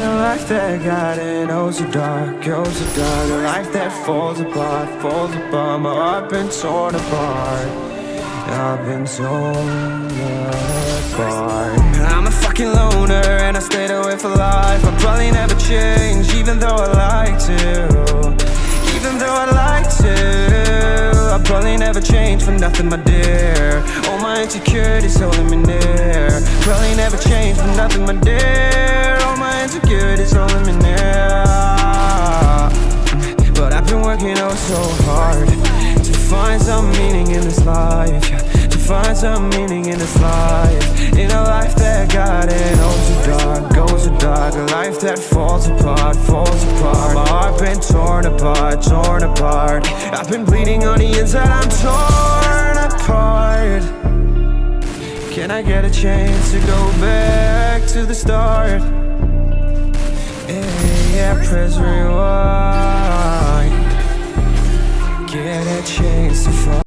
a life that got it, oh so dark, oh so dark. A life that falls apart, falls apart. My heart been torn apart, I've been torn apart. I'm a fucking loner and I stayed away for life. I'll probably never change, even though I like to. Even though I like to, I'll probably never change for nothing, my dear. All my insecurities holding me near. Probably never change for nothing, my dear. All my insecurities holding me near. But I've been working oh so hard to find some meaning in this life, yeah. To find some meaning in this life. In a life that got it oh so dark, oh so dark. A life that falls apart, falls apart. My heart been torn apart, torn apart. I've been bleeding on the inside, I'm torn apart. Can I get a chance to go back to the start? Yeah, press rewind. Get a chance to fall.